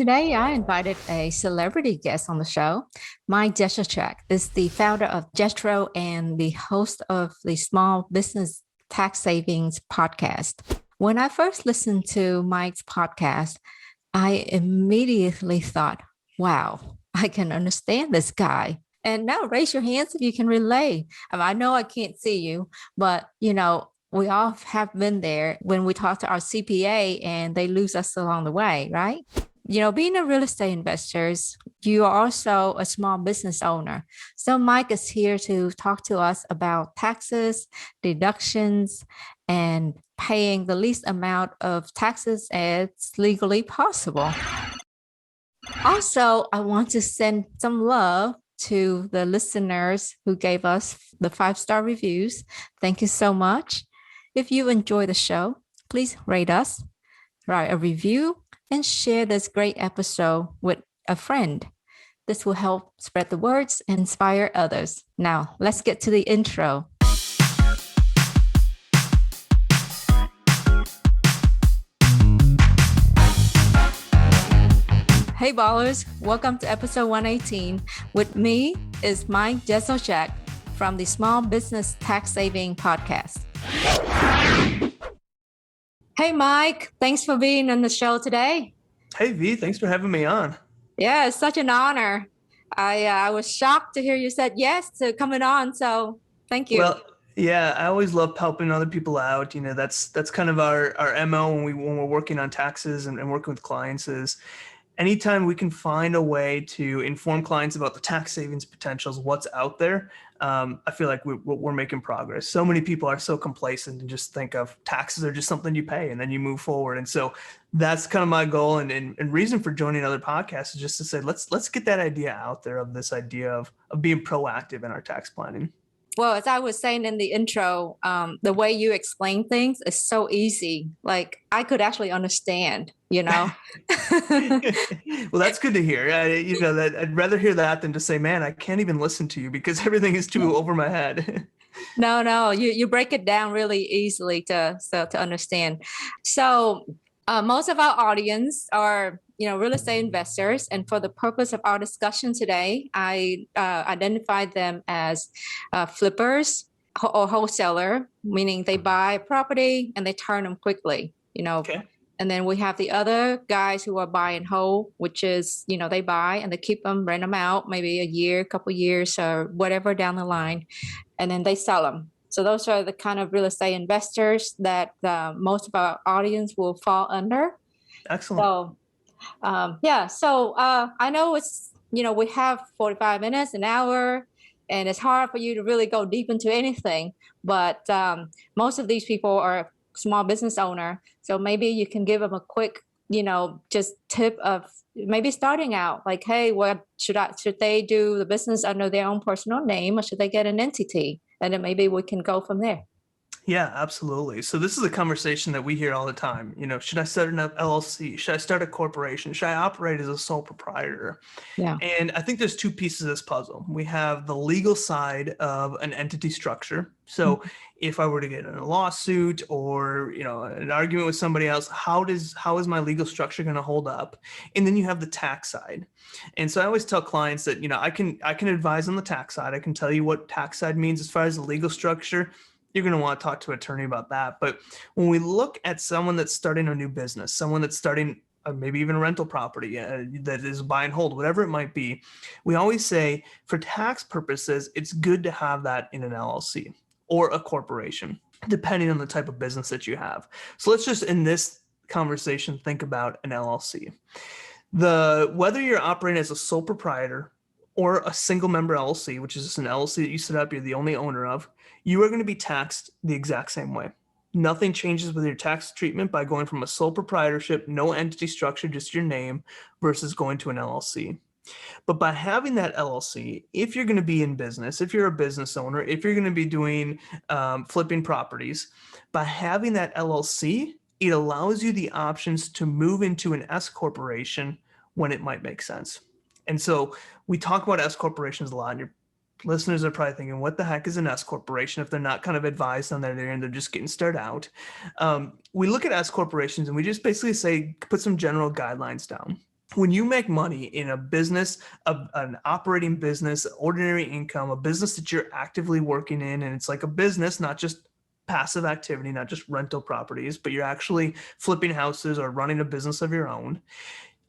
Today, I invited a celebrity guest on the show. Mike Jesowshek is the founder of JETRO and the host of the Small Business Tax Savings podcast. When I first listened to Mike's podcast, I immediately thought, wow, I can understand this guy. And now raise your hands if you can relate. I know I can't see you, but we all have been there when we talk to our CPA and they lose us along the way, right? Being a real estate investor, you are also a small business owner. So Mike is here to talk to us about taxes, deductions, and paying the least amount of taxes as legally possible. Also, I want to send some love to the listeners who gave us the 5-star reviews. Thank you so much. If you enjoy the show, please rate us, write a review, and share this great episode with a friend. This will help spread the words and inspire others. Now, let's get to the intro. Hey ballers, welcome to episode 118. With me is Mike Jesowshek from the Small Business Tax Saving Podcast. Hey Mike, thanks for being on the show today. Hey V, thanks for having me on. Yeah, it's such an honor. I was shocked to hear you said yes to coming on, so thank you. Well, yeah, I always love helping other people out. That's kind of our MO when we're working on taxes and working with clients is anytime we can find a way to inform clients about the tax savings potentials, what's out there, I feel like we're making progress. So many people are so complacent and just think of taxes are just something you pay and then you move forward. And so that's kind of my goal and reason for joining other podcasts is just to say, let's get that idea out there of this idea of being proactive in our tax planning. Well, as I was saying in the intro, the way you explain things is so easy. Like I could actually understand, Well, that's good to hear. That I'd rather hear that than to say, man, I can't even listen to you because everything is too over my head. No, you break it down really easily to understand. So most of our audience are real estate investors, and for the purpose of our discussion today, I identified them as flippers or wholesaler, meaning they buy a property and they turn them quickly. Okay. And then we have the other guys who are buy and hold, which is, they buy and they keep them, rent them out, maybe a year, couple years or whatever down the line, and then they sell them. So those are the kind of real estate investors that most of our audience will fall under. Excellent. So, I know it's, we have 45 minutes, an hour, and it's hard for you to really go deep into anything. But most of these people are small business owner. So maybe you can give them a quick, just tip of maybe starting out like, hey, what should they do the business under their own personal name or should they get an entity? And then maybe we can go from there. Yeah, absolutely. So this is a conversation that we hear all the time. Should I start an LLC? Should I start a corporation? Should I operate as a sole proprietor? Yeah. And I think there's two pieces of this puzzle. We have the legal side of an entity structure. So if I were to get in a lawsuit or, an argument with somebody else, how is my legal structure going to hold up? And then you have the tax side. And so I always tell clients that, I can advise on the tax side. I can tell you what tax side means as far as the legal structure. You're going to want to talk to an attorney about that. But when we look at someone that's starting a new business, someone that's starting maybe even a rental property that is buy and hold, whatever it might be, we always say for tax purposes, it's good to have that in an LLC or a corporation, depending on the type of business that you have. So let's just in this conversation, think about an LLC. Whether you're operating as a sole proprietor or a single member LLC, which is just an LLC that you set up, you're the only owner of, you are going to be taxed the exact same way. Nothing changes with your tax treatment by going from a sole proprietorship, no entity structure, just your name, versus going to an LLC. But by having that LLC, if you're going to be in business, if you're a business owner, if you're going to be doing flipping properties, by having that LLC, it allows you the options to move into an S corporation when it might make sense. And so we talk about S corporations a lot, and your listeners are probably thinking, what the heck is an S corporation if they're not kind of advised on that area and they're just getting started out? We look at S corporations and we just basically say, put some general guidelines down. when you make money in a business, an operating business, ordinary income, a business that you're actively working in, and it's like a business, not just passive activity, not just rental properties, but you're actually flipping houses or running a business of your own,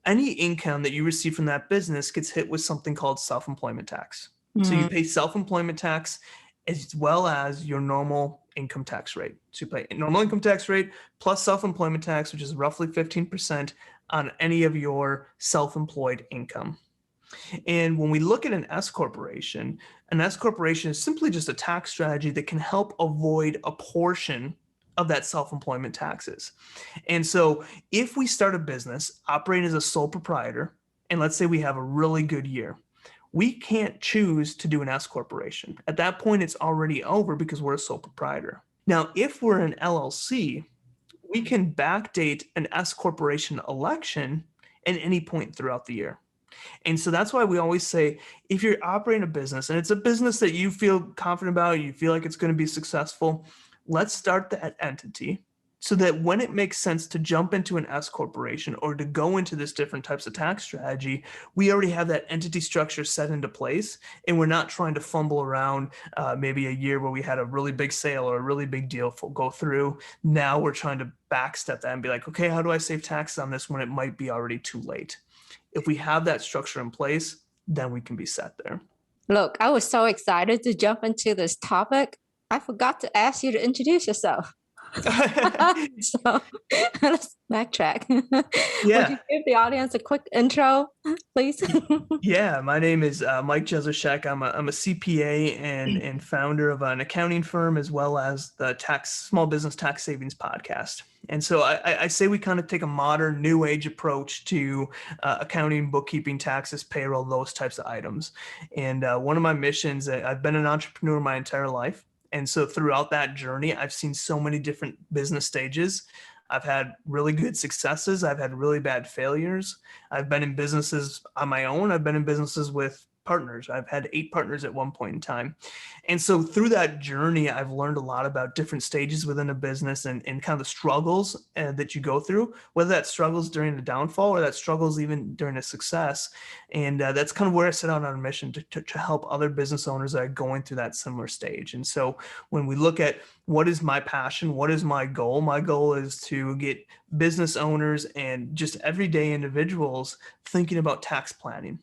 any income that you receive from that business gets hit with something called self-employment tax. So you pay self-employment tax as well as your normal income tax rate. So you pay normal income tax rate plus self-employment tax, which is roughly 15% on any of your self-employed income. And when we look at an S corporation is simply just a tax strategy that can help avoid a portion of that self-employment taxes. And so if we start a business operating as a sole proprietor, and let's say we have a really good year, we can't choose to do an S corporation. At that point, it's already over because we're a sole proprietor. Now, if we're an LLC, we can backdate an S corporation election at any point throughout the year. And so that's why we always say, if you're operating a business and it's a business that you feel confident about, you feel like it's going to be successful, let's start that entity so that when it makes sense to jump into an S corporation or to go into this different types of tax strategy, we already have that entity structure set into place, and we're not trying to fumble around maybe a year where we had a really big sale or a really big deal go through. Now we're trying to backstep that and be like, okay, how do I save taxes on this when it might be already too late? If we have that structure in place, then we can be set there. Look, I was so excited to jump into this topic. I forgot to ask you to introduce yourself. So let's backtrack. Yeah. Would you give the audience a quick intro, please? Yeah, my name is Mike Jesowshek. I'm a CPA and founder of an accounting firm, as well as the small business tax savings podcast. And so I say we kind of take a modern, new age approach to accounting, bookkeeping, taxes, payroll, those types of items. And one of my missions, I've been an entrepreneur my entire life. And so throughout that journey, I've seen so many different business stages. I've had really good successes. I've had really bad failures. I've been in businesses on my own. I've been in businesses with partners. I've had 8 partners at one point in time. And so through that journey, I've learned a lot about different stages within a business and kind of the struggles that you go through, whether that struggles during the downfall or that struggles even during a success. And that's kind of where I set out on a mission to help other business owners that are going through that similar stage. And so when we look at what is my passion, what is my goal is to get business owners and just everyday individuals thinking about tax planning.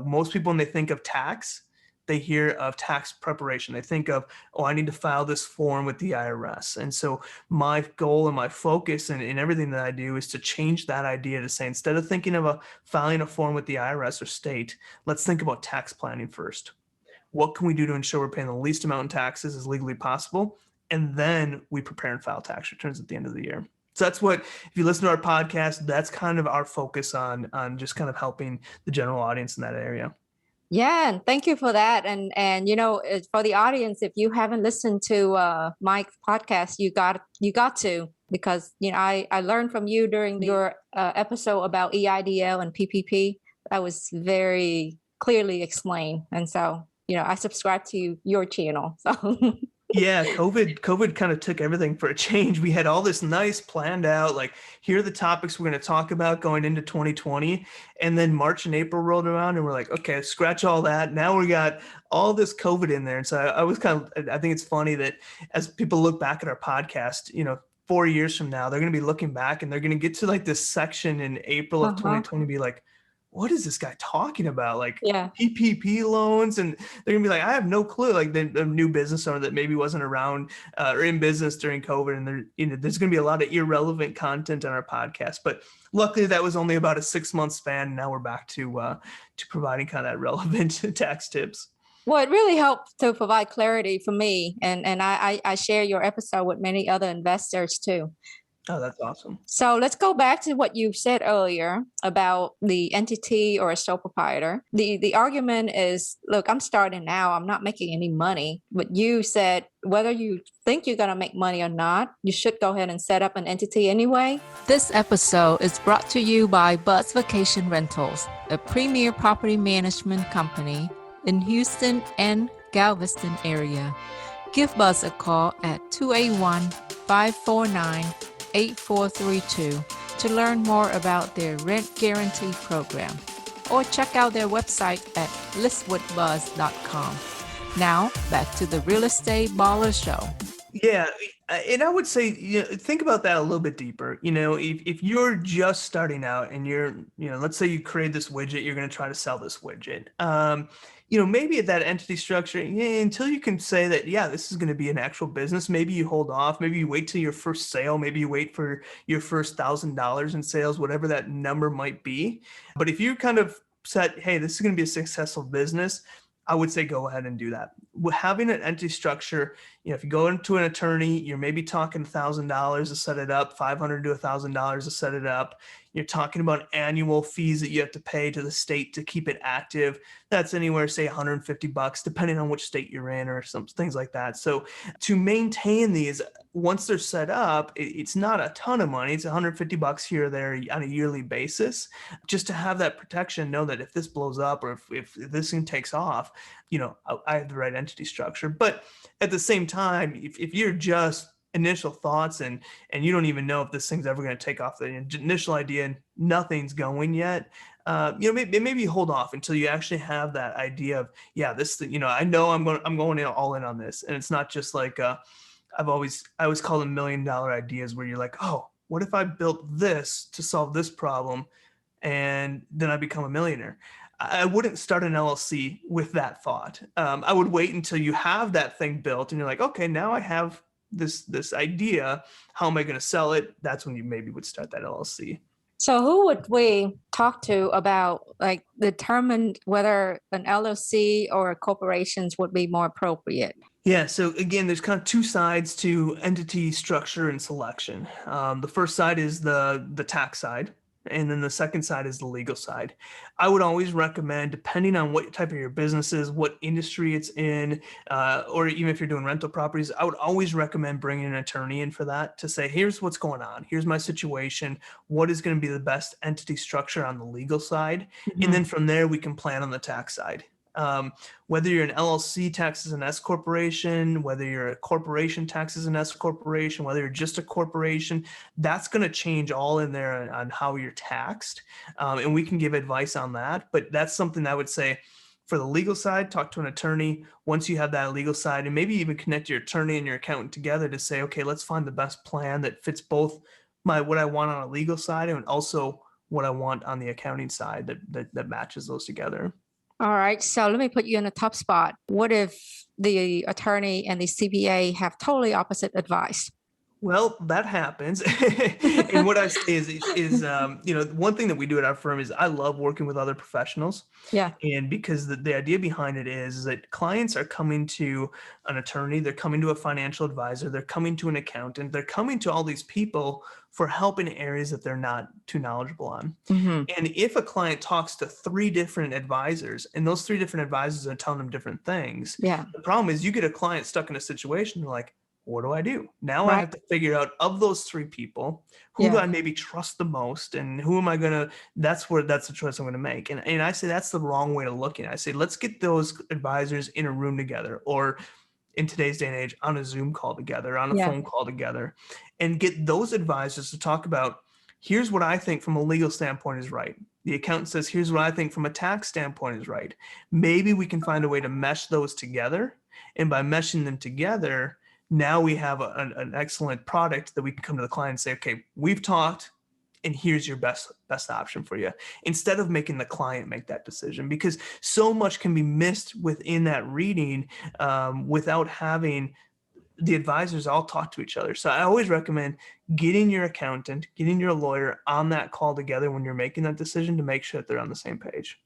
Most people, when they think of tax, they hear of tax preparation. They think of, oh, I need to file this form with the IRS. And so my goal and my focus and everything that I do is to change that idea to say, instead of thinking of filing a form with the IRS or state, let's think about tax planning first. What can we do to ensure we're paying the least amount in taxes as legally possible? And then we prepare and file tax returns at the end of the year. So that's what, if you listen to our podcast, that's kind of our focus on just kind of helping the general audience in that area. Yeah, and thank you for that. And for the audience, if you haven't listened to Mike's podcast, you got to, because I learned from you during your episode about EIDL and PPP. That was very clearly explained, and so I subscribe to your channel. So. Yeah, COVID kind of took everything for a change. We had all this nice planned out, like, here are the topics we're going to talk about going into 2020. And then March and April rolled around and we're like, okay, scratch all that. Now we got all this COVID in there. And so I think it's funny that as people look back at our podcast, 4 years from now, they're going to be looking back and they're going to get to like this section in April of 2020 and be like, what is this guy talking about? Like, PPP loans. And they're gonna be like, I have no clue. Like the new business owner that maybe wasn't around or in business during COVID. And there's gonna be a lot of irrelevant content on our podcast. But luckily that was only about a 6-month span. And now we're back to providing kind of that relevant tax tips. Well, it really helped to provide clarity for me. And I share your episode with many other investors too. Oh, that's awesome. So let's go back to what you said earlier about the entity or a sole proprietor. The argument is, look, I'm starting now. I'm not making any money. But you said whether you think you're going to make money or not, you should go ahead and set up an entity anyway. This episode is brought to you by Buzz Vacation Rentals, a premier property management company in Houston and Galveston area. Give Buzz a call at 281-549-8432 to learn more about their rent guarantee program, or check out their website at listwithbuzz.com. Now, back to the Real Estate Baller Show. Yeah, and I would say, think about that a little bit deeper. If you're just starting out and let's say you create this widget, you're going to try to sell this widget. Maybe at that entity structure, until you can say that, yeah, this is going to be an actual business, maybe you hold off, maybe you wait till your first sale, maybe you wait for your first $1,000 in sales, whatever that number might be. But if you kind of said, hey, this is going to be a successful business, I would say go ahead and do that. Having an entity structure, if you go into an attorney, you're maybe talking $1,000 to set it up, $500 to $1,000 to set it up. You're talking about annual fees that you have to pay to the state to keep it active. That's anywhere, say $150, depending on which state you're in or some things like that. So to maintain these, once they're set up, it's not a ton of money. It's $150 here or there on a yearly basis, just to have that protection, know that if this blows up or if this thing takes off, I have the right entity structure. But at the same time, if you're just initial thoughts and you don't even know if this thing's ever going to take off, the initial idea and nothing's going yet, maybe hold off until you actually have that idea of, yeah, this thing, I know I'm going all in on this. And it's not just like I always call them $1 million ideas, where you're like, oh, what if I built this to solve this problem and then I become a millionaire? I wouldn't start an LLC with that thought. I would wait until you have that thing built and you're like, okay, now I have this idea. How am I going to sell it? That's when you maybe would start that LLC. So who would we talk to about determine whether an LLC or corporations would be more appropriate? Yeah. So again, there's kind of two sides to entity structure and selection. The first side is the tax side. And then the second side is the legal side. I would always recommend, depending on what type of your business is, what industry it's in, or even if you're doing rental properties, I would always recommend bringing an attorney in for that to say, here's what's going on. Here's my situation. What is going to be the best entity structure on the legal side? Mm-hmm. And then from there, we can plan on the tax side. Whether you're an LLC taxes an S corporation, whether you're a corporation taxes an S corporation, whether you're just a corporation, that's going to change all in there on how you're taxed. And we can give advice on that. But that's something I would say for the legal side, talk to an attorney once you have that legal side, and maybe even connect your attorney and your accountant together to say, okay, let's find the best plan that fits both what I want on a legal side and also what I want on the accounting side that matches those together. All right. So let me put you in a tough spot. What if the attorney and the CPA have totally opposite advice? Well, that happens. And what I say is one thing that we do at our firm is I love working with other professionals. Yeah. And because the idea behind it is that clients are coming to an attorney, they're coming to a financial advisor, they're coming to an accountant, they're coming to all these people for help in areas that they're not too knowledgeable on. Mm-hmm. And if a client talks to 3 different advisors and those 3 different advisors are telling them different things, the problem is you get a client stuck in a situation, they're like, what do I do? Now I have to figure out, of those 3 people, who do I maybe trust the most, and who am I going to, that's the choice I'm going to make. And I say that's the wrong way to look at it. I say, let's get those advisors in a room together, or in today's day and age, on a Zoom call together, on a phone call together, and get those advisors to talk about, here's what I think from a legal standpoint is right. The accountant says, here's what I think from a tax standpoint is right. Maybe we can find a way to mesh those together. And by meshing them together, now we have an excellent product that we can come to the client and say, okay, we've talked, and here's your best option for you, instead of making the client make that decision, because so much can be missed within that reading without having the advisors all talk to each other. So I always recommend getting your accountant, getting your lawyer on that call together when you're making that decision to make sure that they're on the same page.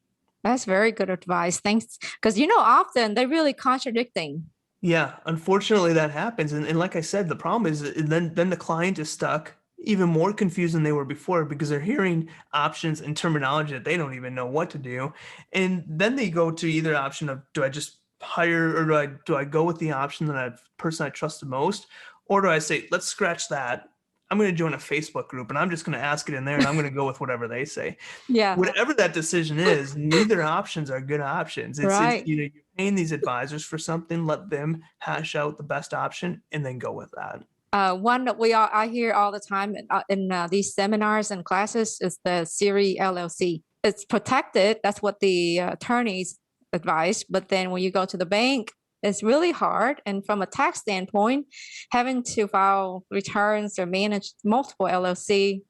That's very good advice. Thanks. Because, often they're really contradicting. Yeah, unfortunately that happens. And like I said, the problem is then the client is stuck even more confused than they were before, because they're hearing options and terminology that they don't even know what to do. And then they go to either option of, do I just hire, or do I go with the option that person I trust the most? Or do I say, let's scratch that. I'm going to join a Facebook group and I'm just going to ask it in there and I'm going to go with whatever they say. Yeah. Whatever that decision is, neither options are good options. It's you're paying these advisors for something, let them hash out the best option and then go with that. One that I hear all the time in these seminars and classes is the Siri LLC. It's protected. That's what the attorneys advise. But then when you go to the bank, it's really hard. And from a tax standpoint, having to file returns or manage multiple LLC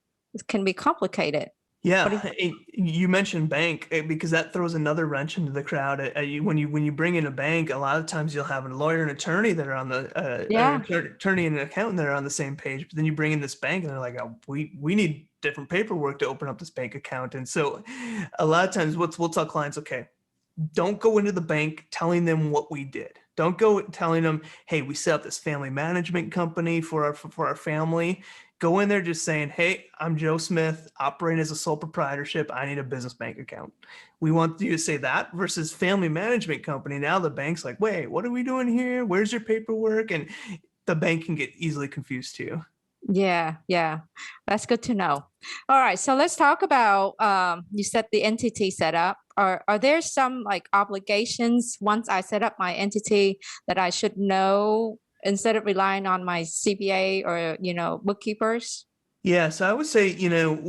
can be complicated. Yeah, you mentioned bank because that throws another wrench into the crowd. When you bring in a bank, a lot of times you'll have a lawyer and attorney that are on the attorney and an accountant that are on the same page. But then you bring in this bank, and they're like, "Oh, we need different paperwork to open up this bank account." And so, a lot of times, we'll tell clients, "Okay, don't go into the bank telling them what we did. Don't go telling them, hey, we set up this family management company for our family." Go in there just saying, hey, I'm Joe Smith, operating as a sole proprietorship. I need a business bank account. We want you to say that versus family management company. Now the bank's like, wait, what are we doing here? Where's your paperwork? And the bank can get easily confused too. Yeah, that's good to know. All right, so let's talk about you said the entity setup. Are there some like obligations once I set up my entity that I should know instead of relying on my CPA or bookkeepers? Yeah, so I would say,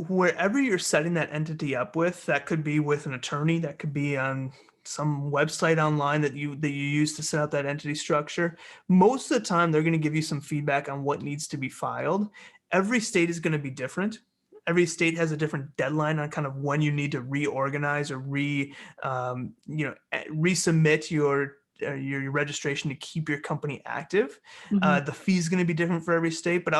wherever you're setting that entity up with, that could be with an attorney, that could be on some website online that you use to set up that entity structure. Most of the time, they're going to give you some feedback on what needs to be filed. Every state is going to be different. Every state has a different deadline on kind of when you need to reorganize or resubmit your registration to keep your company active. The fee is going to be different for every state, but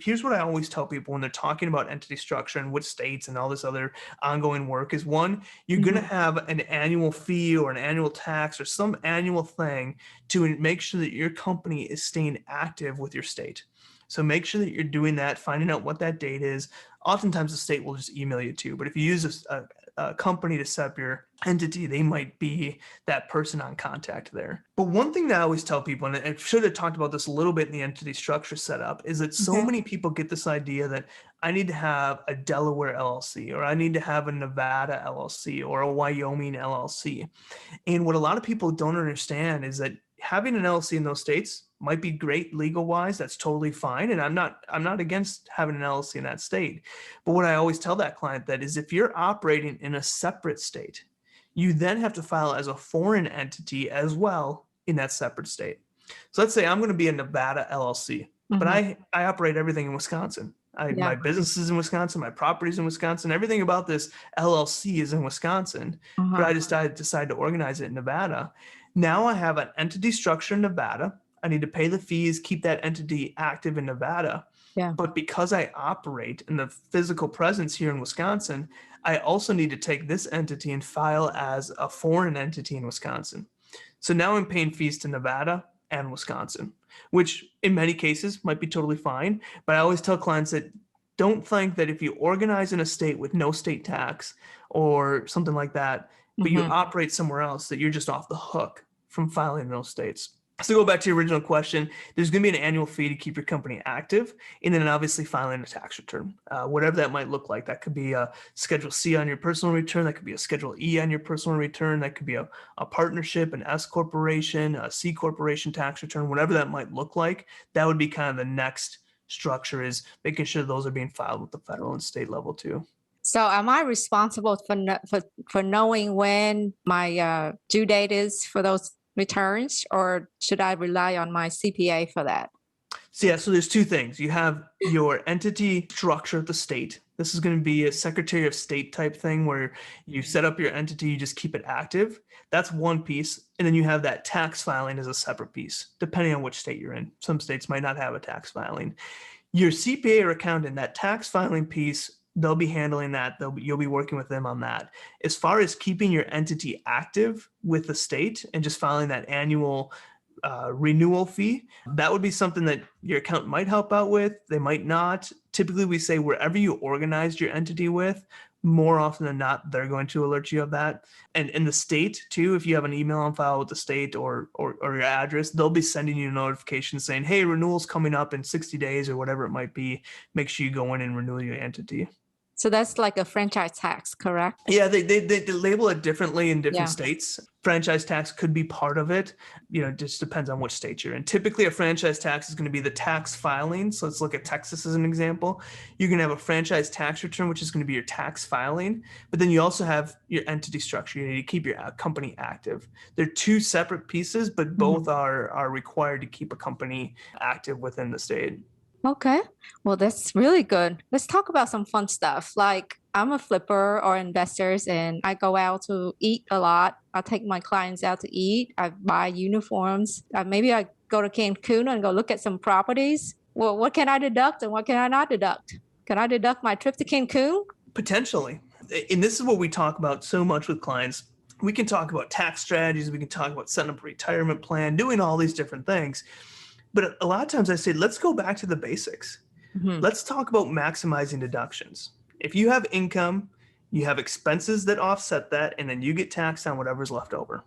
here's what I always tell people when they're talking about entity structure and what states and all this other ongoing work is, one, you're going to have an annual fee or an annual tax or some annual thing to make sure that your company is staying active with your state. So make sure that you're doing that, finding out what that date is. Oftentimes the state will just email you too, but if you use a company to set up your entity, they might be that person on contact there. But one thing that I always tell people, and I should have talked about this a little bit in the entity structure setup, is that so many people get this idea that I need to have a Delaware LLC, or I need to have a Nevada LLC, or a Wyoming LLC. And what a lot of people don't understand is that having an LLC in those states might be great legal wise. That's totally fine. And I'm not against having an LLC in that state. But what I always tell that client that is, if you're operating in a separate state, you then have to file as a foreign entity as well in that separate state. So let's say I'm going to be a Nevada LLC, but I operate everything in Wisconsin. My business is in Wisconsin, my property's in Wisconsin, everything about this LLC is in Wisconsin, but I decide to organize it in Nevada. Now I have an entity structure in Nevada. I need to pay the fees, keep that entity active in Nevada. Yeah. But because I operate in the physical presence here in Wisconsin, I also need to take this entity and file as a foreign entity in Wisconsin. So now I'm paying fees to Nevada and Wisconsin, which in many cases might be totally fine. But I always tell clients that don't think that if you organize in a state with no state tax or something like that, but you operate somewhere else, that you're just off the hook from filing in those states. So go back to your original question, there's going to be an annual fee to keep your company active, and then obviously filing a tax return, whatever that might look like. That could be a Schedule C on your personal return. That could be a Schedule E on your personal return. That could be a partnership, an S corporation, a C corporation tax return, whatever that might look like. That would be kind of the next structure, is making sure those are being filed with the federal and state level too. So am I responsible for knowing when my due date is for those returns, or should I rely on my CPA for that? So there's two things. You have your entity structure at the state. This is going to be a Secretary of State type thing where you set up your entity, you just keep it active. That's one piece. And then you have that tax filing as a separate piece, depending on which state you're in. Some states might not have a tax filing. Your CPA or accountant, that tax filing piece, they'll be handling that. You'll be working with them on that. As far as keeping your entity active with the state and just filing that annual renewal fee, that would be something that your accountant might help out with. They might not. Typically, we say wherever you organized your entity with, more often than not, they're going to alert you of that. And in the state too, if you have an email on file with the state or your address, they'll be sending you a notification saying, hey, renewal's coming up in 60 days or whatever it might be. Make sure you go in and renew your entity. So that's like a franchise tax, correct? Yeah, they label it differently in different Yeah. states. Franchise tax could be part of it. It just depends on which state you're in. Typically, a franchise tax is going to be the tax filing. So let's look at Texas as an example. You're going to have a franchise tax return, which is going to be your tax filing. But then you also have your entity structure. You need to keep your company active. They're two separate pieces, but both are required to keep a company active within the state. Okay. Well, that's really good. Let's talk about some fun stuff. Like I'm a flipper or investors and I go out to eat a lot. I take my clients out to eat. I buy uniforms. Maybe I go to Cancun and go look at some properties. Well, what can I deduct and what can I not deduct? Can I deduct my trip to Cancun? Potentially. And this is what we talk about so much with clients. We can talk about tax strategies. We can talk about setting up a retirement plan, doing all these different things. But a lot of times I say, let's go back to the basics. Let's talk about maximizing deductions. If you have income, you have expenses that offset that, and then you get taxed on whatever's left over.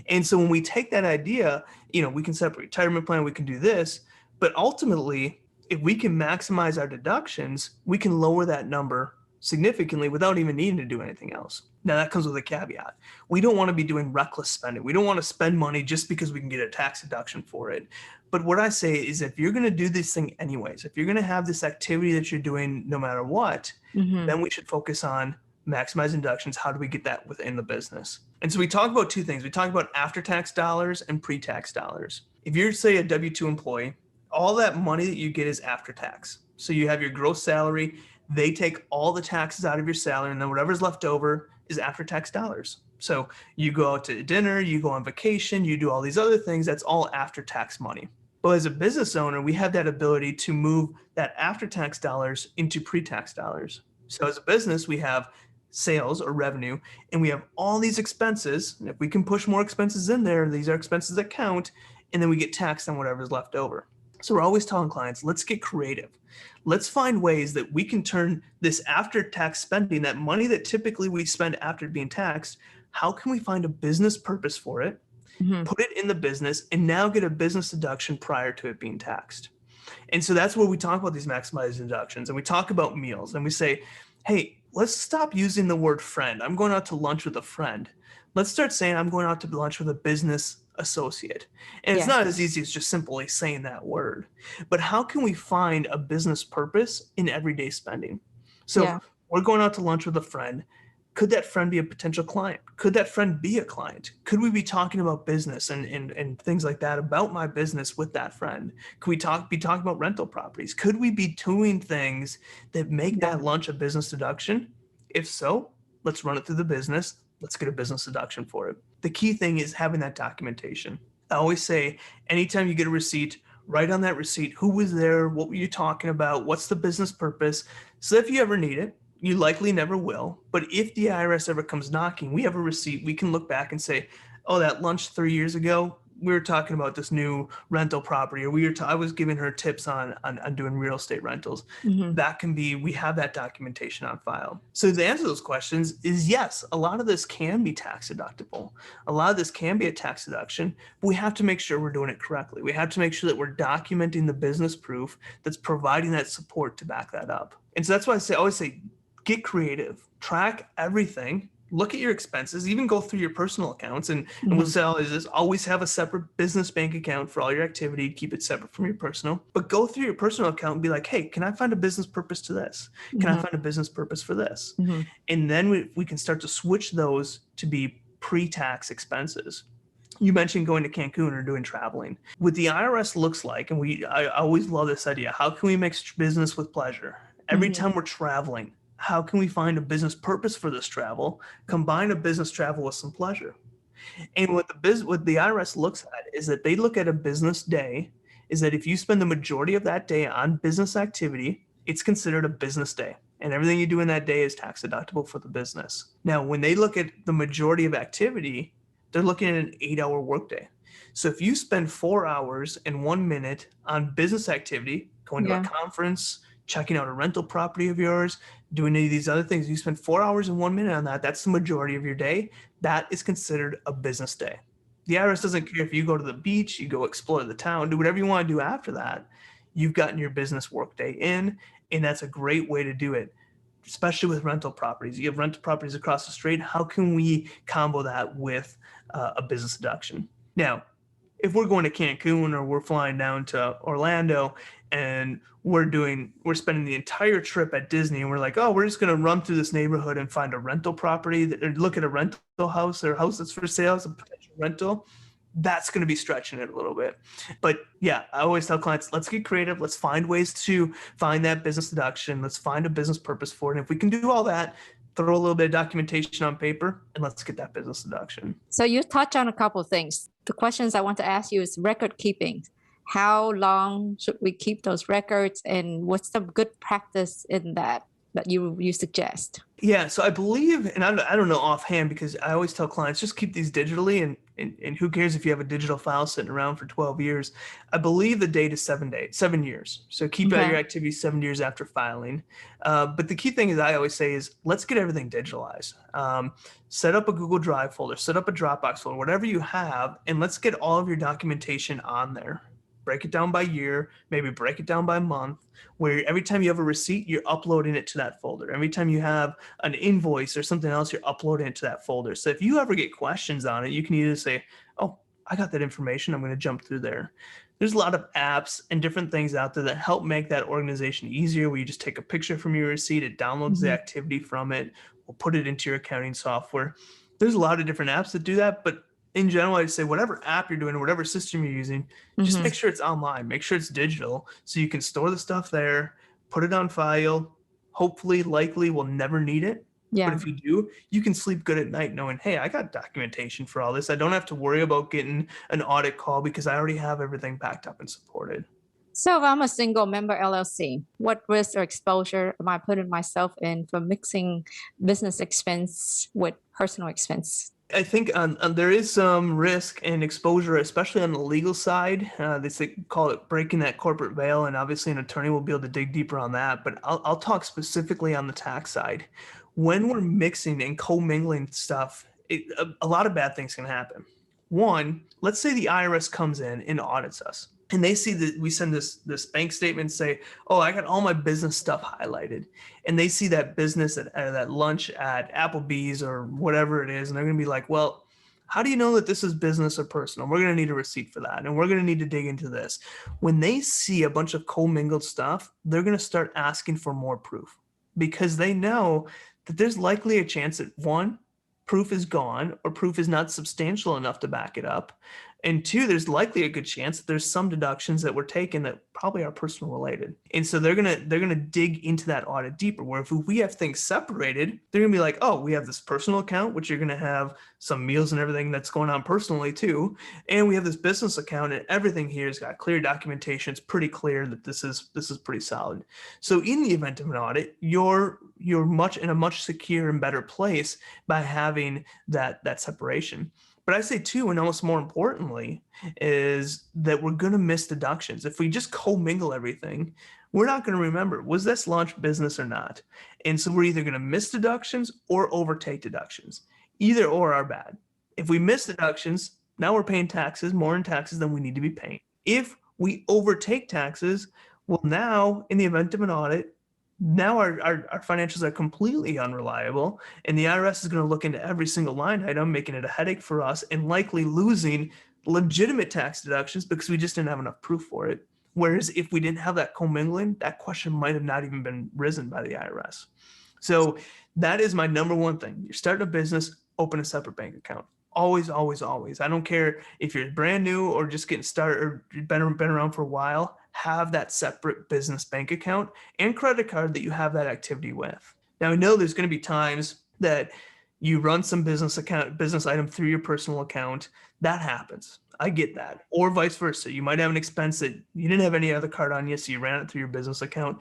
And so when we take that idea, we can set up a retirement plan, we can do this, but ultimately, if we can maximize our deductions, we can lower that number significantly without even needing to do anything else. Now that comes with a caveat. We don't want to be doing reckless spending. We don't want to spend money just because we can get a tax deduction for it. But what I say is if you're going to do this thing anyways, if you're going to have this activity that you're doing no matter what, then we should focus on maximizing deductions. How do we get that within the business? And so we talk about two things. We talk about after-tax dollars and pre-tax dollars. If you're, say, a W-2 employee, all that money that you get is after tax. So you have your gross salary, they take all the taxes out of your salary, and then whatever's left over is after-tax dollars. So you go out to dinner, you go on vacation, you do all these other things, that's all after-tax money. But as a business owner, we have that ability to move that after-tax dollars into pre-tax dollars. So as a business, we have sales or revenue, and we have all these expenses. And if we can push more expenses in there, these are expenses that count, and then we get taxed on whatever's left over. So we're always telling clients, let's get creative. Let's find ways that we can turn this after-tax spending, that money that typically we spend after being taxed, how can we find a business purpose for it, put it in the business, and now get a business deduction prior to it being taxed? And so that's where we talk about these maximized deductions, and we talk about meals, and we say, hey, let's stop using the word friend. I'm going out to lunch with a friend. Let's start saying I'm going out to lunch with a business associate. And it's not as easy as just simply saying that word. But how can we find a business purpose in everyday spending? So we're going out to lunch with a friend. Could that friend be a potential client? Could that friend be a client? Could we be talking about business and things like that about my business with that friend? Could we be talking about rental properties? Could we be doing things that make that lunch a business deduction? If so, let's run it through the business. Let's get a business deduction for it. The key thing is having that documentation. I always say, anytime you get a receipt, write on that receipt, who was there, what were you talking about, what's the business purpose? So if you ever need it, you likely never will, but if the IRS ever comes knocking, we have a receipt, we can look back and say, oh, that lunch 3 years ago, we were talking about this new rental property, or I was giving her tips on doing real estate rentals. That can be, we have that documentation on file. So the answer to those questions is yes, a lot of this can be tax deductible. A lot of this can be a tax deduction, but we have to make sure we're doing it correctly. We have to make sure that we're documenting the business proof that's providing that support to back that up. And so that's why I always say, get creative, track everything. Look at your expenses, even go through your personal accounts, and we'll say, always have a separate business bank account for all your activity, keep it separate from your personal, but go through your personal account and be like, hey, can I find a business purpose to this? Can I find a business purpose for this? And then we can start to switch those to be pre-tax expenses. You mentioned going to Cancun or doing traveling. What the IRS looks like, and I always love this idea, how can we mix business with pleasure? Every time we're traveling, how can we find a business purpose for this travel, combine a business travel with some pleasure? And what the IRS looks at is that they look at a business day, is that if you spend the majority of that day on business activity, it's considered a business day. And everything you do in that day is tax deductible for the business. Now, when they look at the majority of activity, they're looking at an 8-hour workday. So if you spend 4 hours and 1 minute on business activity, going to a conference, checking out a rental property of yours, doing any of these other things, you spend 4 hours and 1 minute on that, that's the majority of your day. That is considered a business day. The IRS doesn't care if you go to the beach, you go explore the town, do whatever you want to do after that. You've gotten your business work day in, and that's a great way to do it. especially with rental properties. You have rental properties across the street. How can we combo that with a business deduction? Now, if we're going to Cancun or we're flying down to Orlando and we're spending the entire trip at Disney and we're like, oh, we're just going to run through this neighborhood and find a rental property or look at a rental house or a house that's for sale as a potential rental, that's going to be stretching it a little bit. But yeah, I always tell clients, let's get creative. Let's find ways to find that business deduction. Let's find a business purpose for it. And if we can do all that, throw a little bit of documentation on paper and let's get that business deduction. So you touch on a couple of things. The questions I want to ask you is record keeping. How long should we keep those records, and what's the good practice in that you suggest? Yeah, so I believe, and I don't know offhand because I always tell clients just keep these digitally, and who cares if you have a digital file sitting around for 12 years. I believe the date is 7 years. So keep out your activities 7 years after filing. But the key thing is I always say is let's get everything digitalized. Set up a Google Drive folder, set up a Dropbox folder, whatever you have, and let's get all of your documentation on there. Break it down by year, maybe break it down by month, where every time you have a receipt, you're uploading it to that folder. Every time you have an invoice or something else, you're uploading it to that folder. So if you ever get questions on it, you can either say, oh, I got that information, I'm going to jump through there. There's a lot of apps and different things out there that help make that organization easier, where you just take a picture from your receipt, it downloads the activity from it, we'll put it into your accounting software. There's a lot of different apps that do that, but in general, I'd say whatever app you're doing or whatever system you're using, just make sure it's online, make sure it's digital so you can store the stuff there, put it on file. Hopefully, likely we'll never need it. Yeah. But if you do, you can sleep good at night knowing, hey, I got documentation for all this. I don't have to worry about getting an audit call because I already have everything backed up and supported. So if I'm a single member LLC, what risk or exposure am I putting myself in for mixing business expense with personal expense? I think there is some risk and exposure, especially on the legal side. They call it breaking that corporate veil, and obviously an attorney will be able to dig deeper on that. But I'll talk specifically on the tax side. When we're mixing and commingling stuff, a lot of bad things can happen. One, let's say the IRS comes in and audits us. And they see that we send this bank statement and say, oh, I got all my business stuff highlighted. And they see that business at that lunch at Applebee's or whatever it is. And they're going to be like, well, how do you know that this is business or personal? We're going to need a receipt for that. And we're going to need to dig into this. When they see a bunch of commingled stuff, they're going to start asking for more proof because they know that there's likely a chance that one, proof is gone or proof is not substantial enough to back it up. And two, there's likely a good chance that there's some deductions that were taken that probably are personal related. And so they're gonna dig into that audit deeper, where if we have things separated, they're gonna be like, oh, we have this personal account, which you're gonna have some meals and everything that's going on personally too. And we have this business account, and everything here has got clear documentation. It's pretty clear that this is pretty solid. So in the event of an audit, you're in a much secure and better place by having that separation. But I say too, and almost more importantly, is that we're going to miss deductions. If we just commingle everything, we're not going to remember, was this launch business or not? And so we're either going to miss deductions or overtake deductions. Either or are bad. If we miss deductions, now we're paying taxes, more in taxes than we need to be paying. If we overtake taxes, well, now in the event of an audit, now our financials are completely unreliable, and the IRS is going to look into every single line item, making it a headache for us and likely losing legitimate tax deductions because we just didn't have enough proof for it. Whereas if we didn't have that commingling, that question might have not even been risen by the IRS. So that is my number one thing. You're starting a business, open a separate bank account. Always, always, always. I don't care if you're brand new or just getting started or been around for a while, have that separate business bank account and credit card that you have that activity with. Now, I know there's going to be times that you run some business item through your personal account. That happens. I get that. Or vice versa. You might have an expense that you didn't have any other card on you, so you ran it through your business account.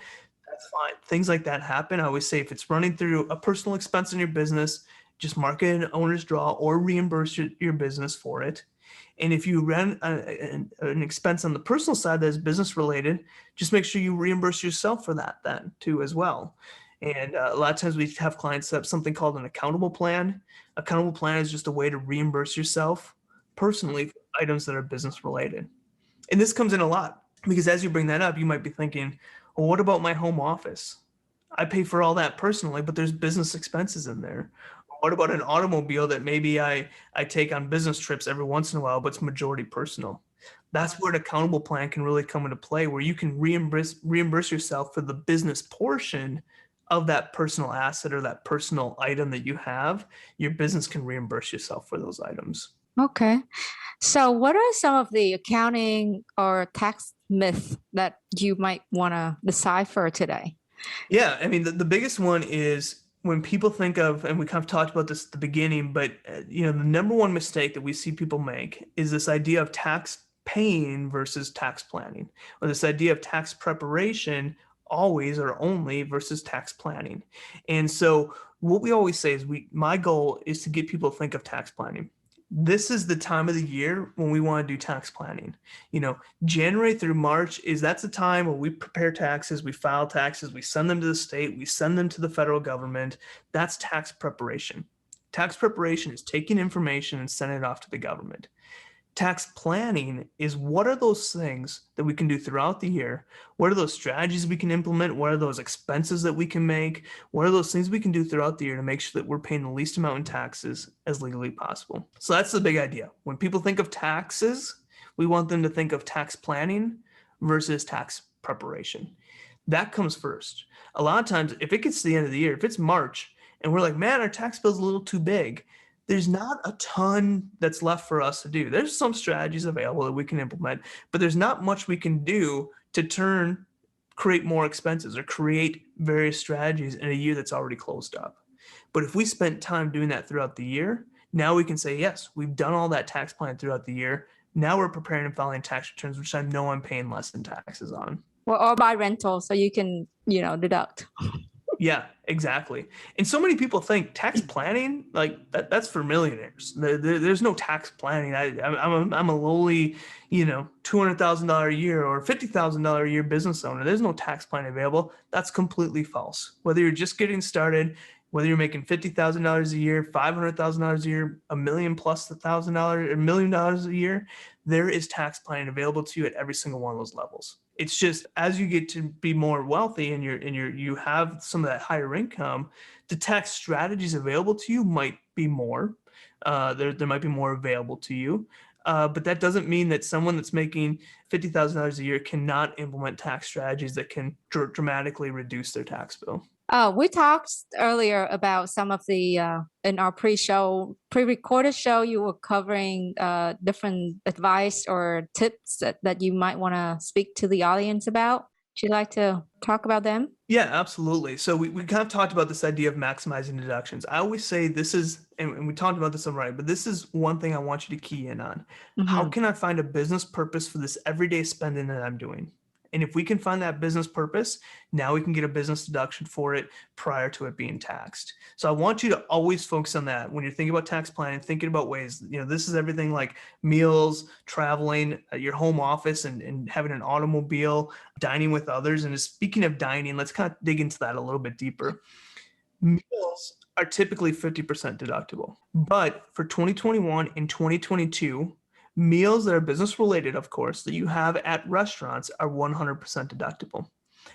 That's fine. Things like that happen. I always say if it's running through a personal expense in your business, just mark it an owner's draw or reimburse your business for it. And if you run an expense on the personal side that is business related, just make sure you reimburse yourself for that then too as well. And a lot of times we have clients set up something called an accountable plan. Accountable plan is just a way to reimburse yourself personally for items that are business related. And this comes in a lot because as you bring that up, you might be thinking, well, what about my home office? I pay for all that personally, but there's business expenses in there. What about an automobile that maybe I take on business trips every once in a while, but it's majority personal? That's where an accountable plan can really come into play, where you can reimburse yourself for the business portion of that personal asset or that personal item that you have. Your business can reimburse yourself for those items. Okay. So, what are some of the accounting or tax myths that you might want to decipher today? Yeah, I mean, the biggest one is when people think of, and we kind of talked about this at the beginning, but the number one mistake that we see people make is this idea of tax paying versus tax planning, or this idea of tax preparation always or only versus tax planning. And so what we always say is my goal is to get people to think of tax planning. This is the time of the year when we want to do tax planning. January through March that's the time when we prepare taxes, we file taxes, we send them to the state, we send them to the federal government. That's tax preparation. Tax preparation is taking information and sending it off to the government. Tax planning is what are those things that we can do throughout the year? What are those strategies we can implement? What are those expenses that we can make? What are those things we can do throughout the year to make sure that we're paying the least amount in taxes as legally possible? So that's the big idea. When people think of taxes, we want them to think of tax planning versus tax preparation. That comes first. A lot of times, if it gets to the end of the year, if it's March and we're like, man, our tax bill's a little too big, there's not a ton that's left for us to do. There's some strategies available that we can implement, but there's not much we can do to create more expenses or create various strategies in a year that's already closed up. But if we spent time doing that throughout the year, now we can say, yes, we've done all that tax plan throughout the year. Now we're preparing and filing tax returns, which I know I'm paying less in taxes on. Well, or buy rental so you can, deduct. Yeah, exactly. And so many people think tax planning, like that's for millionaires. There's no tax planning. I'm a lowly, $200,000 a year or $50,000 a year business owner. There's no tax plan available. That's completely false. Whether you're just getting started, whether you're making $50,000 a year, $500,000 a year, $1,000,000+ $1 million a year, there is tax planning available to you at every single one of those levels. It's just as you get to be more wealthy and you have some of that higher income, the tax strategies available to you might be more. There might be more available to you. But that doesn't mean that someone that's making $50,000 a year cannot implement tax strategies that can dramatically reduce their tax bill. We talked earlier about some of the, in our pre-recorded show, you were covering different advice or tips that you might want to speak to the audience about. Would you like to talk about them? Yeah, absolutely. So we kind of talked about this idea of maximizing deductions. I always say this is, and we talked about this already, but this is one thing I want you to key in on. Mm-hmm. How can I find a business purpose for this everyday spending that I'm doing? And if we can find that business purpose, now we can get a business deduction for it prior to it being taxed. So I want you to always focus on that. When you're thinking about tax planning, thinking about ways, this is everything like meals, traveling, your home office, and having an automobile, dining with others. And speaking of dining, let's kind of dig into that a little bit deeper. Meals are typically 50% deductible. But for 2021 and 2022, meals that are business related, of course, that you have at restaurants are 100% deductible.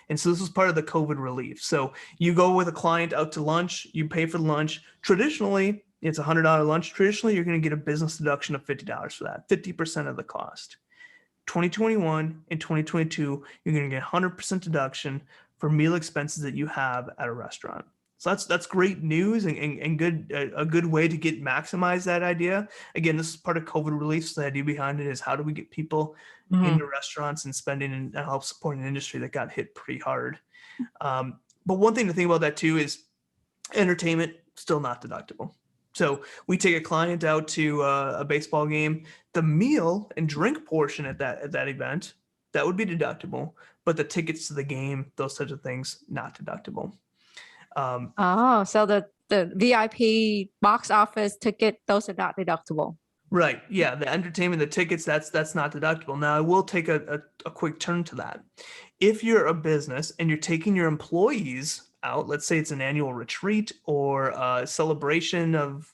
And so this is part of the COVID relief. So you go with a client out to lunch, you pay for lunch. Traditionally, it's a $100 lunch. Traditionally, you're going to get a business deduction of $50 for that, 50% of the cost. 2021 and 2022, you're going to get 100% deduction for meal expenses that you have at a restaurant. So that's great news and a good way to maximize that idea. Again, this is part of COVID relief. So the idea behind it is how do we get people into restaurants and spending and help support an industry that got hit pretty hard. But one thing to think about that too is entertainment still not deductible. So we take a client out to a baseball game, the meal and drink portion at that event, that would be deductible, but the tickets to the game, those types of things, not deductible. So the VIP box office ticket, those are not deductible. Right. Yeah. The entertainment, the tickets, that's not deductible. Now I will take a quick turn to that. If you're a business and you're taking your employees out, let's say it's an annual retreat or a celebration of,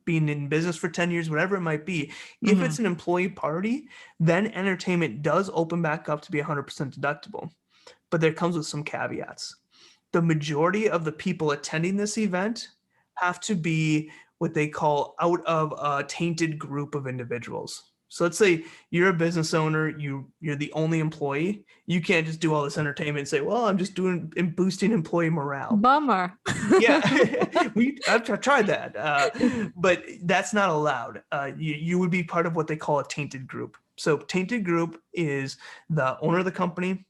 being in business for 10 years, whatever it might be. If it's an employee party, then entertainment does open back up to be 100% deductible, but there comes with some caveats. the majority of the people attending this event have to be what they call out of a tainted group of individuals. So let's say you're a business owner, you're the only employee. You can't just do all this entertainment and say, well, I'm just doing and boosting employee morale. Bummer. Yeah, I've tried that, but that's not allowed. You would be part of what they call a tainted group. So tainted group is the owner of the company,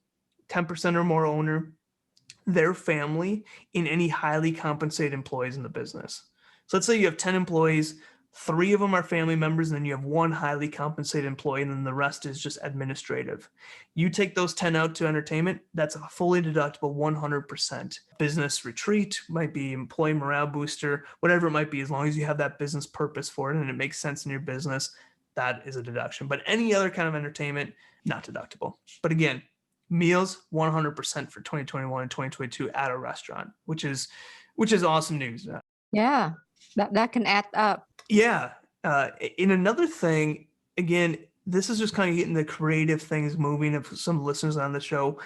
10% or more owner, their family, and any highly compensated employees in the business. So let's say you have 10 employees, 3 of them are family members, and then you have 1 highly compensated employee, and then the rest is just administrative. You take those 10 out to entertainment, that's a fully deductible 100%. Business retreat, might be employee morale booster, whatever it might be, as long as you have that business purpose for it and it makes sense in your business, that is a deduction. But any other kind of entertainment, not deductible. But again, meals 100% for 2021 and 2022 at a restaurant, which is awesome news. Yeah, that can add up. Yeah. In another thing, again, this is just kind of getting the creative things moving of some listeners on the show.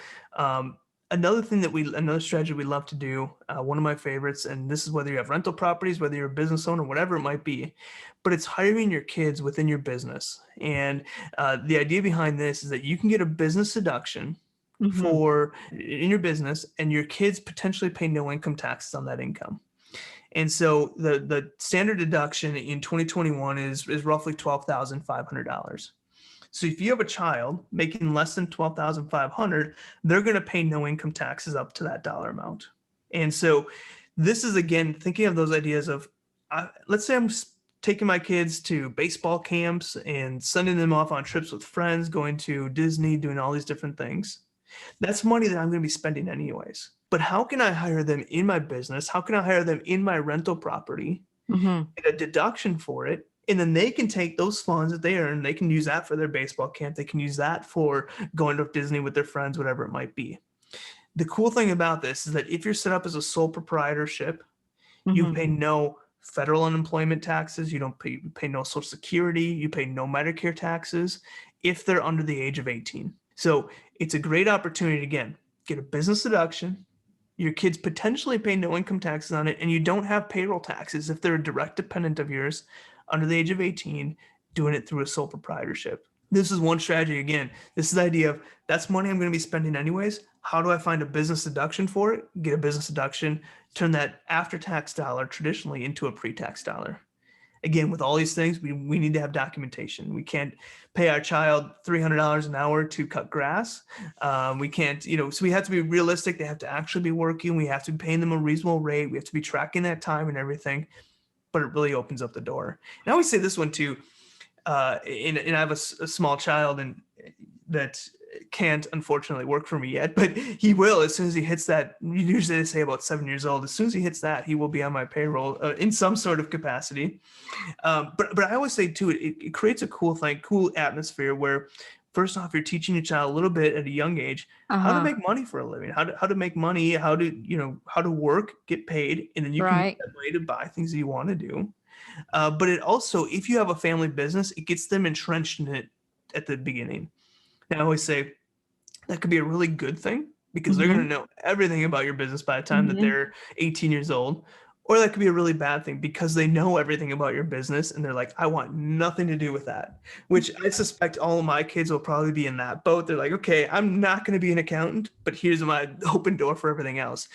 Another strategy we love to do, one of my favorites, and this is whether you have rental properties, whether you're a business owner, whatever it might be, but it's hiring your kids within your business. And the idea behind this is that you can get a business deduction in your business, and your kids potentially pay no income taxes on that income. And so the standard deduction in 2021 is roughly $12,500. So if you have a child making less than $12,500, they're going to pay no income taxes up to that dollar amount. And so this is, again, thinking of those ideas of, let's say I'm taking my kids to baseball camps and sending them off on trips with friends, going to Disney, doing all these different things. That's money that I'm going to be spending anyways. But how can I hire them in my business? How can I hire them in my rental property, get a deduction for it? And then they can take those funds that they earn, they can use that for their baseball camp. They can use that for going to Disney with their friends, whatever it might be. The cool thing about this is that if you're set up as a sole proprietorship, you pay no federal unemployment taxes. You don't pay no Social Security. You pay no Medicare taxes if they're under the age of 18. So it's a great opportunity to, again, get a business deduction. Your kids potentially pay no income taxes on it, and you don't have payroll taxes if they're a direct dependent of yours under the age of 18 doing it through a sole proprietorship. This is one strategy. Again, this is the idea of that's money I'm going to be spending anyways. How do I find a business deduction for it? Get a business deduction, turn that after-tax dollar traditionally into a pre-tax dollar. Again, with all these things, we need to have documentation. We can't pay our child $300 an hour to cut grass. We can't, so we have to be realistic. They have to actually be working. We have to be paying them a reasonable rate. We have to be tracking that time and everything, but it really opens up the door. And I always say this one too, and I have a small child and that can't unfortunately work for me yet, but he will as soon as he hits that. Usually they say about 7 years old. As soon as he hits that, he will be on my payroll in some sort of capacity. But I always say too, it creates a cool atmosphere where, first off, you're teaching your child a little bit at a young age how to make money for a living, how to make money, how to work, get paid, and then you can use that money to buy things that you want to do. But it also, if you have a family business, it gets them entrenched in it at the beginning. And I always say that could be a really good thing because they're going to know everything about your business by the time that they're 18 years old. Or that could be a really bad thing because they know everything about your business and they're like, I want nothing to do with that, which I suspect all of my kids will probably be in that boat. They're like, okay, I'm not going to be an accountant, but here's my open door for everything else.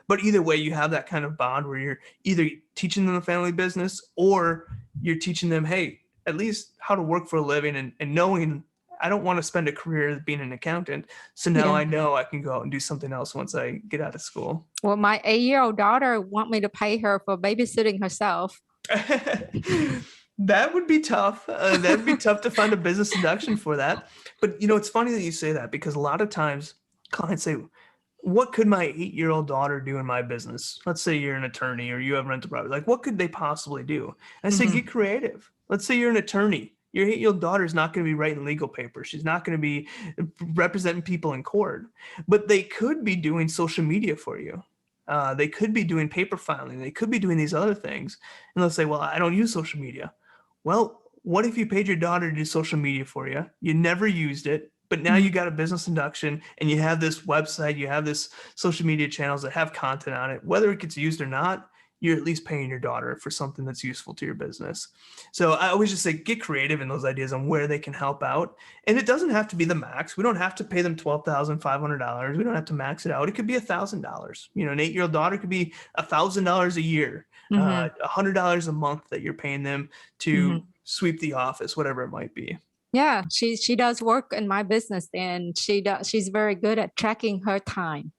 But either way, you have that kind of bond where you're either teaching them a family business or you're teaching them, hey, at least how to work for a living and knowing I don't want to spend a career being an accountant. So now I know I can go out and do something else once I get out of school. Well, my 8-year-old daughter want me to pay her for babysitting herself. That would be tough. That'd be tough to find a business deduction for that. But, it's funny that you say that because a lot of times clients say, what could my 8-year-old daughter do in my business? Let's say you're an attorney or you have rental property. Like, what could they possibly do? And I say, get creative. Let's say you're an attorney. Your 8-year-old daughter is not going to be writing legal papers. She's not going to be representing people in court, but they could be doing social media for you. They could be doing paper filing. They could be doing these other things. And they'll say, well, I don't use social media. Well, what if you paid your daughter to do social media for you? You never used it. But now you got a business induction and you have this website, you have this social media channels that have content on it. Whether it gets used or not, you're at least paying your daughter for something that's useful to your business. So I always just say get creative in those ideas on where they can help out. And it doesn't have to be the max. We don't have to pay them $12,500. We don't have to max it out. It could be $1,000. You know, an 8-year-old daughter could be $1,000 a year, $100 a month that you're paying them to sweep the office, whatever it might be. Yeah, she does work in my business, and she's very good at tracking her time.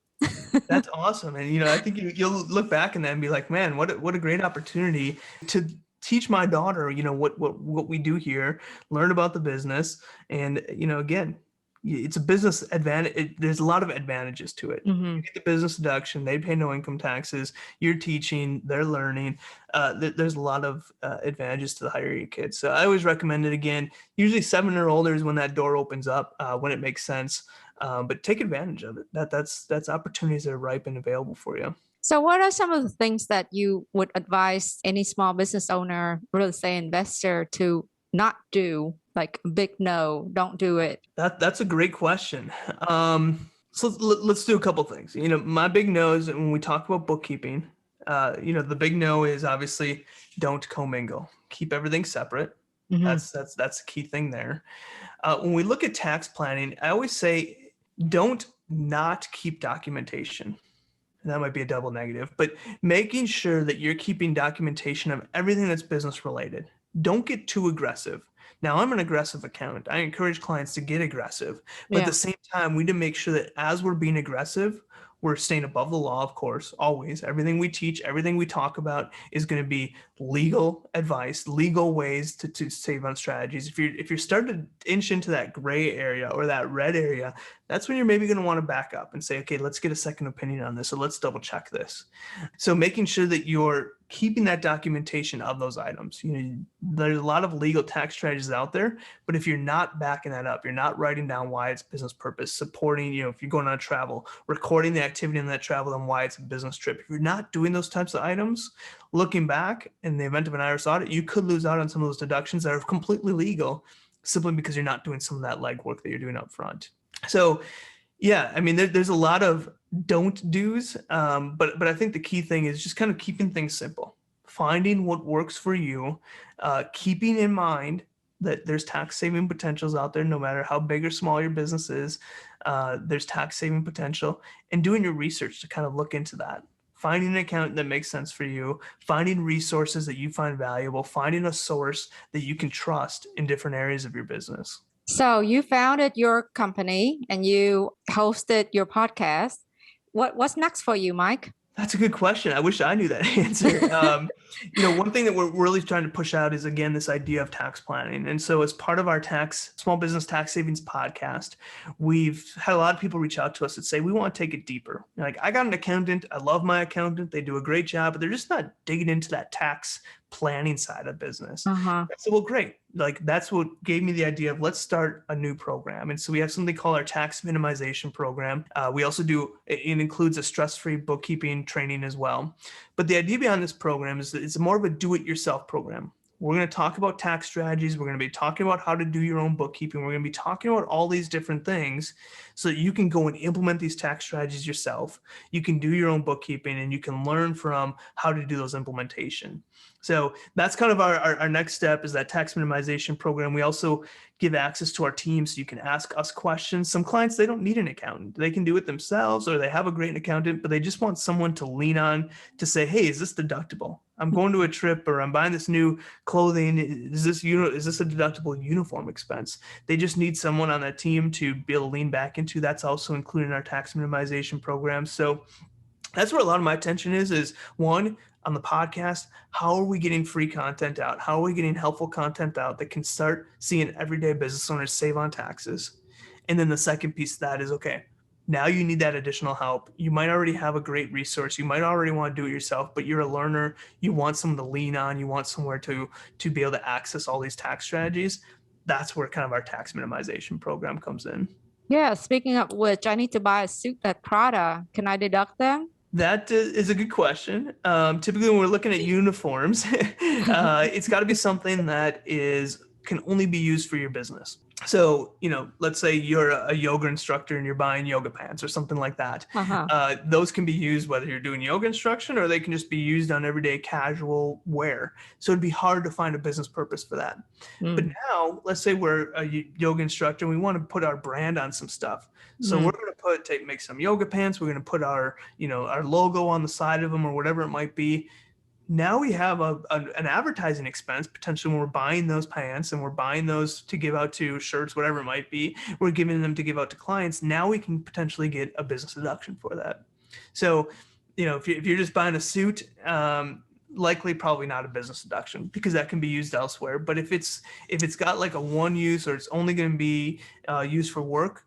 That's awesome. And, you know, I think you'll look back and then be like, man, what a great opportunity to teach my daughter, you know, what we do here, learn about the business. And, you know, again, it's a business advantage. There's a lot of advantages to it. You get the business deduction. They pay no income taxes. You're teaching, they're learning. There's a lot of advantages to the hire your kids. So I always recommend it. Again, usually 7 or older is when that door opens up, when it makes sense. But take advantage of it. That's opportunities that are ripe and available for you. So what are some of the things that you would advise any small business owner, real estate investor to not do? Like big no, don't do it. That's a great question. So let's do a couple things. You know, my big no is when we talk about bookkeeping, you know, the big no is obviously don't commingle. Keep everything separate. That's a key thing there. When we look at tax planning, I always say don't not keep documentation. And that might be a double negative, but making sure that you're keeping documentation of everything that's business related. Don't get too aggressive. Now, I'm an aggressive accountant. I encourage clients to get aggressive, but at the same time, we need to make sure that as we're being aggressive, we're staying above the law, of course, always. Everything we teach, everything we talk about is going to be legal advice, legal ways to save on strategies. If you're starting to inch into that gray area or that red area, that's when you're maybe going to want to back up and say, okay, let's get a second opinion on this, or let's double check this. So making sure that you're keeping that documentation of those items. You know, there's a lot of legal tax strategies out there, but if you're not backing that up, you're not writing down why it's business purpose, supporting, you know, if you're going on a travel, recording the activity in that travel and why it's a business trip. If you're not doing those types of items, looking back in the event of an IRS audit, you could lose out on some of those deductions that are completely legal simply because you're not doing some of that legwork that you're doing up front. So yeah, I mean, there's a lot of don't do's, but I think the key thing is just kind of keeping things simple, finding what works for you, keeping in mind that there's tax saving potentials out there, no matter how big or small your business is, there's tax saving potential, and doing your research to kind of look into that. Finding an accountant that makes sense for you, finding resources that you find valuable, finding a source that you can trust in different areas of your business. So you founded your company and you hosted your podcast. What's next for you, Mike? That's a good question. I wish I knew that answer. You know, one thing that we're really trying to push out is, again, this idea of tax planning. And so as part of our small business tax savings podcast, we've had a lot of people reach out to us that say, we want to take it deeper. Like, I got an accountant. I love my accountant. They do a great job, but they're just not digging into that tax planning side of business. I said, well, great. Like, that's what gave me the idea of let's start a new program. And so we have something called our tax minimization program. We also do, it includes a stress-free bookkeeping training as well. But the idea behind this program is that it's more of a do-it-yourself program. We're going to talk about tax strategies. We're going to be talking about how to do your own bookkeeping. We're going to be talking about all these different things so that you can go and implement these tax strategies yourself. You can do your own bookkeeping and you can learn from how to do those implementation. So that's kind of our next step, is that tax minimization program. We also give access to our team so you can ask us questions. Some clients, they don't need an accountant. They can do it themselves, or they have a great accountant, but they just want someone to lean on to say, hey, is this deductible? I'm going to a trip, or I'm buying this new clothing. Is this a deductible uniform expense? They just need someone on that team to be able to lean back into. That's also included in our tax minimization program. So that's where a lot of my attention is one, on the podcast, how are we getting free content out? How are we getting helpful content out that can start seeing everyday business owners save on taxes? And then the second piece of that is, okay, now you need that additional help. You might already have a great resource. You might already want to do it yourself, but you're a learner. You want someone to lean on. You want somewhere to be able to access all these tax strategies. That's where kind of our tax minimization program comes in. Yeah. Speaking of which, I need to buy a suit at Prada. Can I deduct them? That is a good question. Typically, when we're looking at uniforms, it's got to be something that can only be used for your business. So, let's say you're a yoga instructor and you're buying yoga pants or something like that. Those can be used whether you're doing yoga instruction or they can just be used on everyday casual wear. So it'd be hard to find a business purpose for that. But now, let's say we're a yoga instructor and we want to put our brand on some stuff. So we're going to make some yoga pants. We're going to put our logo on the side of them or whatever it might be. Now we have an advertising expense potentially when we're buying those pants and we're buying those to give out to shirts, whatever it might be. We're giving them to give out to clients. Now we can potentially get a business deduction for that. So, if you're just buying a suit, likely probably not a business deduction because that can be used elsewhere. But if it's got like a one use or it's only going to be used for work,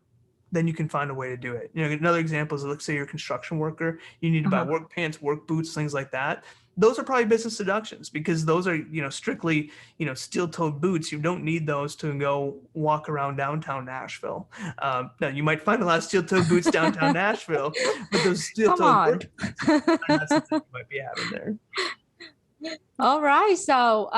then you can find a way to do it. Another example is, let's say you're a construction worker, you need to buy work pants, work boots, things like that. Those are probably business deductions because those are, strictly, steel-toed boots. You don't need those to go walk around downtown Nashville. Now you might find a lot of steel-toed boots downtown Nashville, but those steel-toed boots, that's something you might be having there. All right. So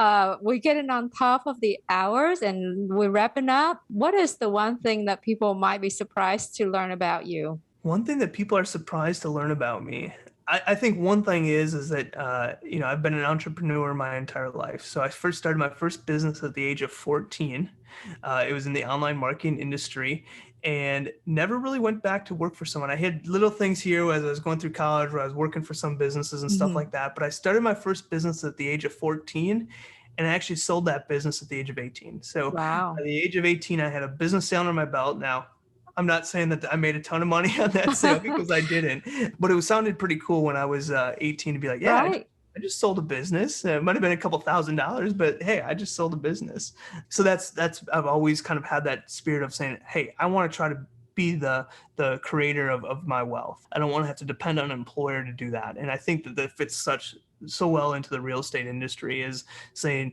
we're getting on top of the hours and we're wrapping up. What is the one thing that people might be surprised to learn about you? One thing that people are surprised to learn about me. I think one thing is that, I've been an entrepreneur my entire life. So I first started my first business at the age of 14. It was in the online marketing industry and never really went back to work for someone. I had little things here as I was going through college where I was working for some businesses and stuff like that. But I started my first business at the age of 14 and I actually sold that business at the age of 18. So wow. At the age of 18, I had a business sale under my belt. Now, I'm not saying that I made a ton of money on that sale because I didn't, but it sounded pretty cool when I was 18 to be like, yeah, right. I just sold a business. It might've been a couple $1,000s, but hey, I just sold a business. So that's, I've always kind of had that spirit of saying, hey, I want to try to be the creator of my wealth. I don't want to have to depend on an employer to do that. And I think that fits so well into the real estate industry is saying,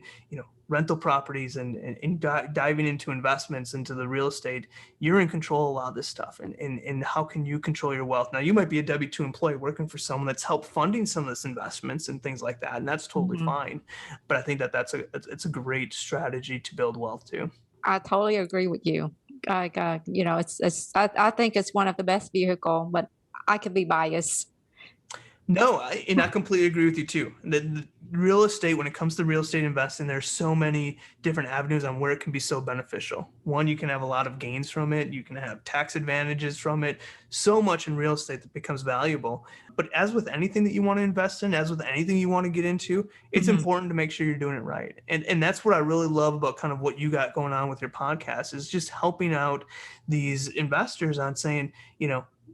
rental properties and diving into investments into the real estate, you're in control of a lot of this stuff. And how can you control your wealth? Now, you might be a W-2 employee working for someone that's helped funding some of this investments and things like that. And that's totally fine. But I think it's a great strategy to build wealth too. I totally agree with you. I think it's one of the best vehicles, but I could be biased. No, and I completely agree with you too. The real estate, when it comes to real estate investing, there's so many different avenues on where it can be so beneficial. One, you can have a lot of gains from it. You can have tax advantages from it. So much in real estate that becomes valuable. But as with anything that you want to invest in, as with anything you want to get into, it's important to make sure you're doing it right. And that's what I really love about kind of what you got going on with your podcast is just helping out these investors on saying,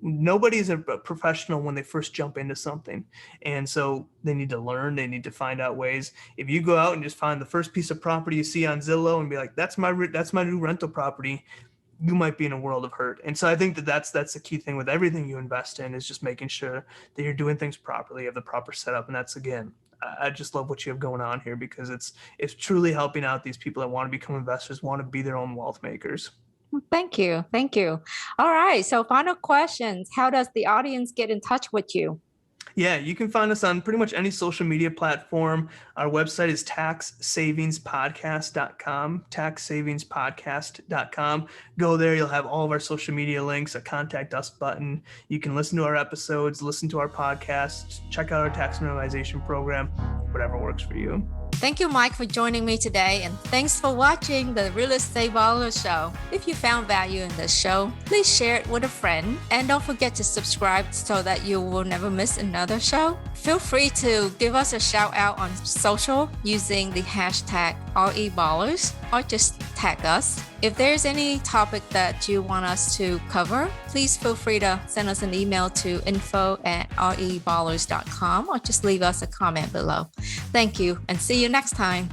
nobody's a professional when they first jump into something. And so they need to learn, they need to find out ways. If you go out and just find the first piece of property you see on Zillow and be like, that's my new rental property, you might be in a world of hurt. And so I think that's the key thing with everything you invest in is just making sure that you're doing things properly, you have the proper setup. And that's, again, I just love what you have going on here because it's truly helping out these people that want to become investors, want to be their own wealth makers. Thank you. All right. So final questions. How does the audience get in touch with you? Yeah, you can find us on pretty much any social media platform. Our website is taxsavingspodcast.com, taxsavingspodcast.com. Go there. You'll have all of our social media links, a contact us button. You can listen to our episodes, listen to our podcasts, check out our tax minimization program, whatever works for you. Thank you, Mike, for joining me today, and thanks for watching the Real Estate Ballers Show. If you found value in this show, please share it with a friend, and don't forget to subscribe so that you will never miss another show. Feel free to give us a shout out on social using the hashtag REBallers, or just tag us. If there's any topic that you want us to cover, please feel free to send us an email to info@reballers.com or just leave us a comment below. Thank you and see you next time.